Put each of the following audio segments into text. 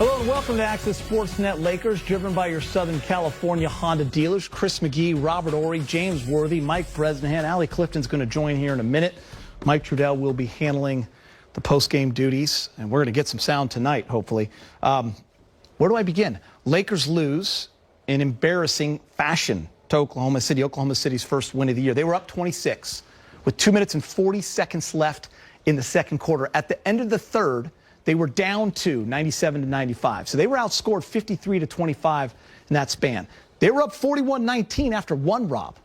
Hello and welcome to Access Sportsnet Lakers, driven by your Southern California Honda dealers. Chris McGee, Robert Ory, James Worthy, Mike Bresnahan. Allie Clifton's going to join here in a minute. Mike Trudell will be handling the post-game duties, and we're going to get some sound tonight, hopefully. Where do I begin? Lakers lose in embarrassing fashion to Oklahoma City. Oklahoma City's first win of the year. They were up 26 with 2 minutes and 40 seconds left in the second quarter. At the end of the third, they were down 97 to 95. So they were outscored 53 to 25 in that span. They were up 41-19 after one, Rob.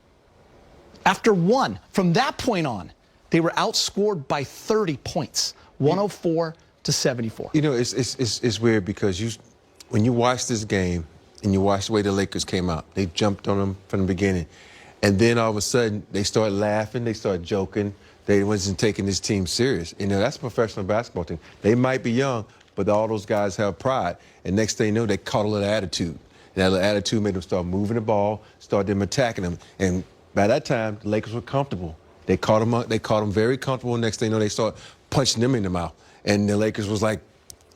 After one. From that point on, they were outscored by 30 points, 104 to 74. You know, it's weird because when you watch this game and you watch the way the Lakers came out, they jumped on them from the beginning. And then all of a sudden, they started laughing, they started joking. They wasn't taking this team serious. You know, that's a professional basketball team. They might be young, but all those guys have pride. And next thing you know, they caught a little attitude. And that little attitude made them start moving the ball, start them attacking them. And by that time, the Lakers were comfortable. They caught them very comfortable. Next thing you know, they start punching them in the mouth. And the Lakers was like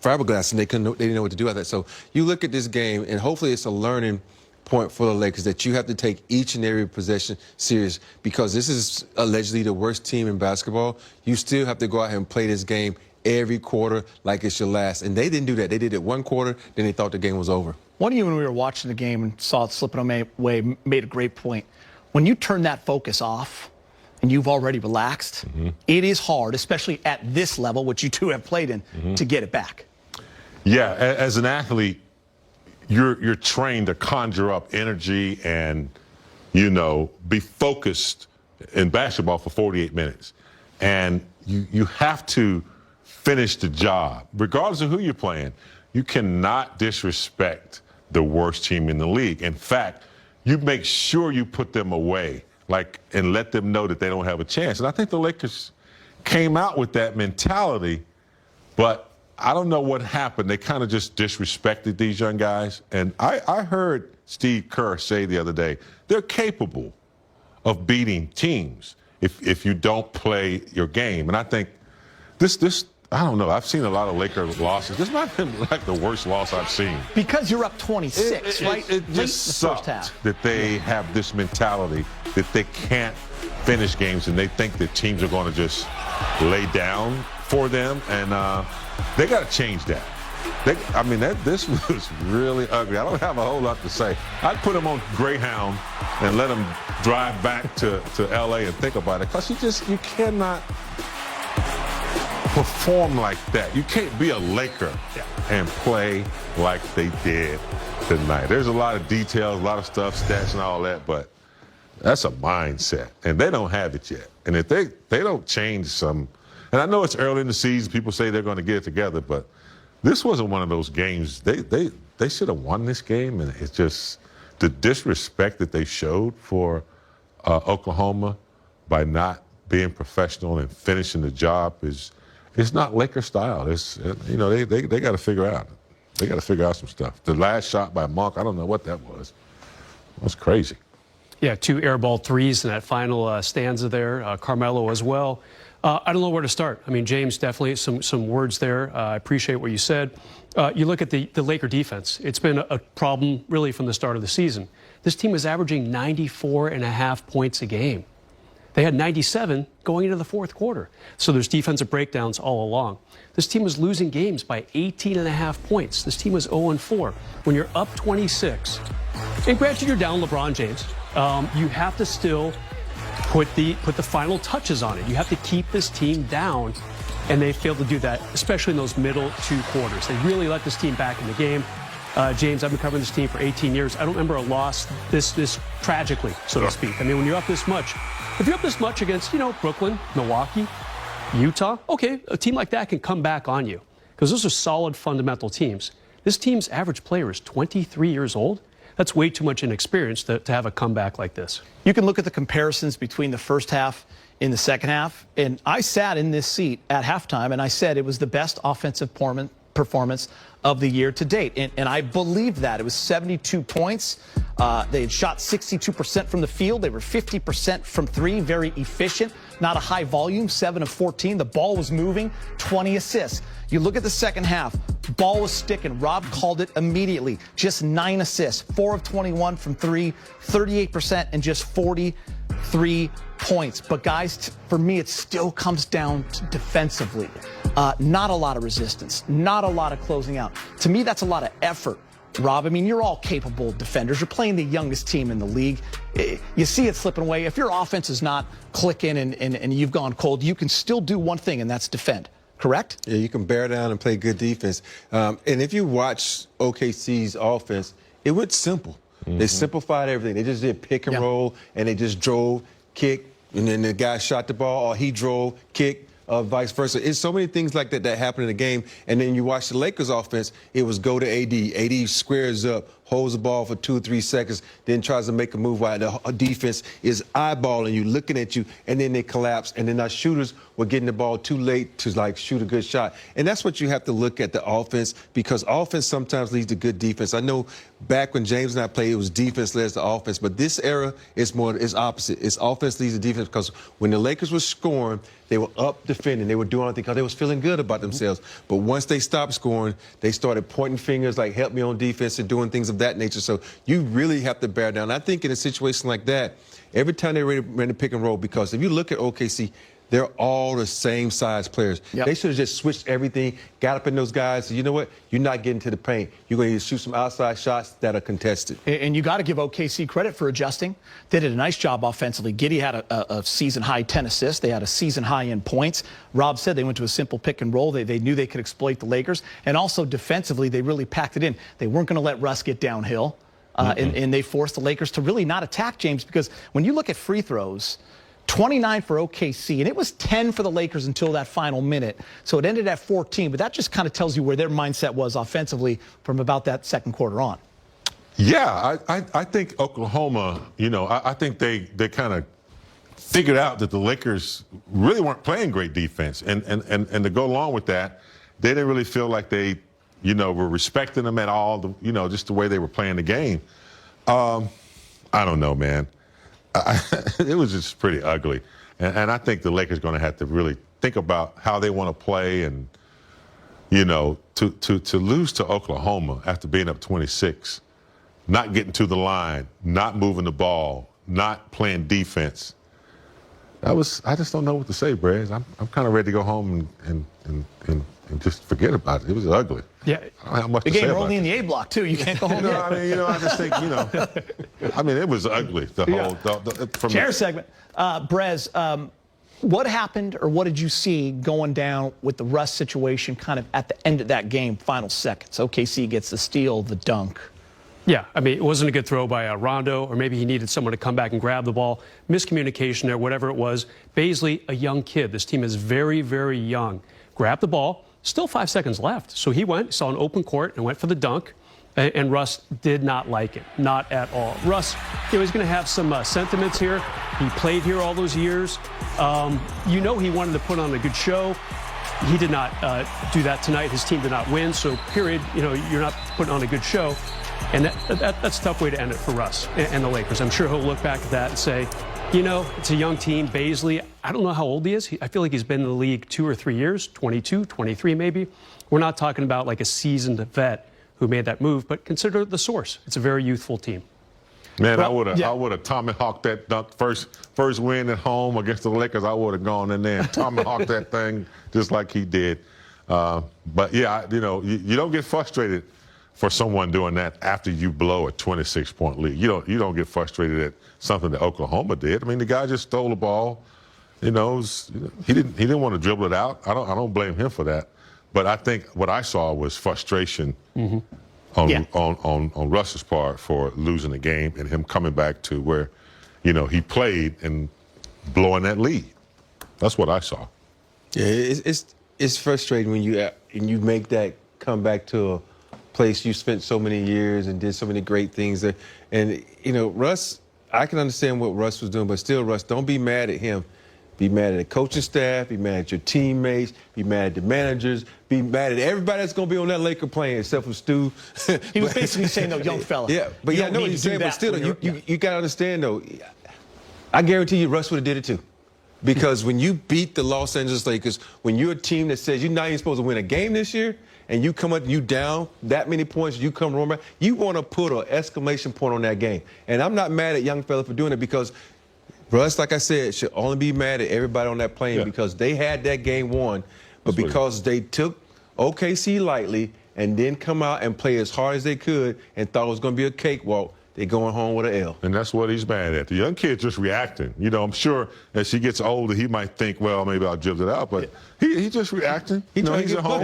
fiberglass, and they didn't know what to do after that. So you look at this game, and hopefully it's a learning point for the Lakers that you have to take each and every possession serious, because this is allegedly the worst team in basketball. You still have to go out and play this game every quarter like it's your last. And they didn't do that. They did it one quarter, then they thought the game was over. One of you, when we were watching the game and saw it slipping away, made a great point. When you turn that focus off and you've already relaxed, it is hard, especially at this level, which you two have played in, to get it back. Yeah, as an athlete, you're trained to conjure up energy and, you know, be focused in basketball for 48 minutes. And you have to finish the job, regardless of who you're playing. You cannot disrespect the worst team in the league. In fact, you make sure you put them away, and let them know that they don't have a chance. And I think the Lakers came out with that mentality, but I don't know what happened. They kind of just disrespected these young guys. And I heard Steve Kerr say the other day, they're capable of beating teams if you don't play your game. And I think this I don't know. I've seen a lot of Lakers losses. This might have been like the worst loss I've seen. Because you're up 26, right? It just sucked that they have this mentality that they can't finish games and they think that teams are going to just lay down for them. And they got to change that. This was really ugly. I don't have a whole lot to say. I'd put them on Greyhound and let them drive back to L.A. and think about it, because you cannot perform like that. You can't be a Laker and play like they did tonight. There's a lot of details, a lot of stuff, stats and all that, but that's a mindset, and they don't have it yet. And if they don't change some, and I know it's early in the season, people say they're going to get it together, but this wasn't one of those games. They should have won this game, and it's just the disrespect that they showed for Oklahoma by not being professional and finishing the job it's not Laker style. It's, you know, they got to figure out. They got to figure out some stuff. The last shot by Monk, I don't know what that was. It was crazy. Yeah, 2 airball threes in that final stanza there. Carmelo as well. I don't know where to start. I mean, James, definitely some words there. I appreciate what you said. You look at the Laker defense. It's been a problem really from the start of the season. This team was averaging 94.5 points a game. They had 97 going into the fourth quarter. So there's defensive breakdowns all along. This team was losing games by 18.5 points. This team was 0-4. When you're up 26, and granted you're down LeBron James, you have to still put the final touches on it. You have to keep this team down, and they failed to do that, especially in those middle 2 quarters. They really let this team back in the game. James, I've been covering this team for 18 years. I don't remember a loss this tragically, so to speak. I mean, when you're up this much, if you're up this much against, you know, Brooklyn, Milwaukee, Utah, okay, a team like that can come back on you, because those are solid fundamental teams. This team's average player is 23 years old. That's way too much inexperience to have a comeback like this. You can look at the comparisons between the first half and the second half, and I sat in this seat at halftime, and I said it was the best offensive performance performance of the year to date. And I believe that. It was 72 points. They had shot 62% from the field. They were 50% from three, very efficient, not a high volume, 7 of 14. The ball was moving, 20 assists. You look at the second half, ball was sticking. Rob called it immediately. Just 9 assists, 4 of 21 from three, 38%, and just 43 points. But guys, for me, it still comes down to defensively. Not a lot of resistance, not a lot of closing out. To me, that's a lot of effort. Rob, I mean, you're all capable defenders. You're playing the youngest team in the league. You see it slipping away. If your offense is not clicking and you've gone cold, you can still do one thing, and that's defend. Correct? Yeah, you can bear down and play good defense. And if you watch OKC's offense, it went simple. They simplified everything. They just did pick and roll, and they just drove, kick, and then the guy shot the ball, or he drove, kick, vice versa. It's so many things like that that happen in the game. And then you watch the Lakers offense, it was go to AD. AD squares up, holds the ball for 2 or 3 seconds, then tries to make a move while the defense is eyeballing you, looking at you, and then they collapse. And then our shooters were getting the ball too late to like shoot a good shot. And that's what you have to look at the offense, because offense sometimes leads to good defense. I know back when James and I played, it was defense led to offense, but this era is opposite. It's offense leads to defense, because when the Lakers were scoring, they were up defending. They were doing everything because they was feeling good about themselves. But once they stopped scoring, they started pointing fingers like, help me on defense, and doing things of that nature. So you really have to bear down. I think in a situation like that, every time they ran the pick and roll, because if you look at OKC, they're all the same size players. They should have just switched everything, got up in those guys. So you know what? You're not getting to the paint. You're going to shoot some outside shots that are contested. And you got to give OKC credit for adjusting. They did a nice job offensively. Giddey had a season-high 10 assists. They had a season-high in points. Rob said they went to a simple pick and roll. They knew they could exploit the Lakers. And also defensively, they really packed it in. They weren't going to let Russ get downhill. And they forced the Lakers to really not attack James, because when you look at free throws, 29 for OKC, and it was 10 for the Lakers until that final minute. So it ended at 14, but that just kind of tells you where their mindset was offensively from about that second quarter on. Yeah, I think Oklahoma, you know, I think they kind of figured out that the Lakers really weren't playing great defense. And to go along with that, they didn't really feel like they, you know, were respecting them at all, you know, just the way they were playing the game. I don't know, man. It was just pretty ugly. And I think the Lakers are going to have to really think about how they want to play. And, you know, to lose to Oklahoma after being up 26, not getting to the line, not moving the ball, not playing defense. I just don't know what to say, Brad. I'm kind of ready to go home and just forget about it. It was ugly. Yeah. I don't have much the to say game about only it. in the A block too. You can't go home No, yet. I mean, you know, I just think, you know, I mean, it was ugly. The whole from Chair segment. Brez, what happened, or what did you see going down with the Russ situation kind of at the end of that game, final seconds? OKC gets the steal, the dunk. Yeah, I mean, it wasn't a good throw by Rondo, or maybe he needed someone to come back and grab the ball. Miscommunication there, whatever it was. Baisley, a young kid. This team is very, very young. Grabbed the ball, still 5 seconds left. So he went, saw an open court, and went for the dunk. And Russ did not like it, not at all. Russ, you know, he's going to have some sentiments here. He played here all those years. You know, he wanted to put on a good show. He did not do that tonight. His team did not win. So, period, you know, you're not putting on a good show. And that's a tough way to end it for Russ and the Lakers. I'm sure he'll look back at that and say, you know, it's a young team. Baisley, I don't know how old he is. I feel like he's been in the league 2 or 3 years, 22, 23 maybe. We're not talking about like a seasoned vet who made that move, but consider the source. It's a very youthful team. Man, Well, I would have tomahawked that dunk first win at home against the Lakers. I would have gone in there and tomahawked that thing just like he did. But yeah, you know, you don't get frustrated for someone doing that after you blow a 26-point lead. You don't get frustrated at something that Oklahoma did. I mean, the guy just stole the ball. You know, he didn't want to dribble it out. I don't blame him for that. But I think what I saw was frustration on Russ's part for losing the game, and him coming back to where, you know, he played and blowing that lead. That's what I saw. Yeah, it's frustrating when you make that comeback to a place you spent so many years and did so many great things there. And, you know, Russ, I can understand what Russ was doing, but still, Russ, don't be mad at him. Be mad at the coaching staff, be mad at your teammates, be mad at the managers, be mad at everybody that's going to be on that Laker plane except for Stu. He was basically saying, though, young fella. Yeah, but you yeah, I know what he's saying, but still, you got to understand, though, I guarantee you Russ would have did it too. Because when you beat the Los Angeles Lakers, when you're a team that says you're not even supposed to win a game this year, and you come up, you down that many points, you come roaring back, you want to put an exclamation point on that game. And I'm not mad at young fella for doing it because Russ, like I said, should only be mad at everybody on that plane because they had that game won, but because they took OKC lightly and didn't come out and play as hard as they could and thought it was going to be a cakewalk, they're going home with an L. And that's what he's mad at. The young kid just reacting. You know, I'm sure as he gets older, he might think, well, maybe I'll dribble it out, but he's just reacting. He's at home.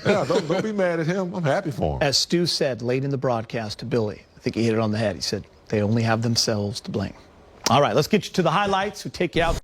Yeah, don't be mad at him. I'm happy for him. As Stu said late in the broadcast to Billy, I think he hit it on the head. He said, they only have themselves to blame. All right, let's get you to the highlights. We take you out.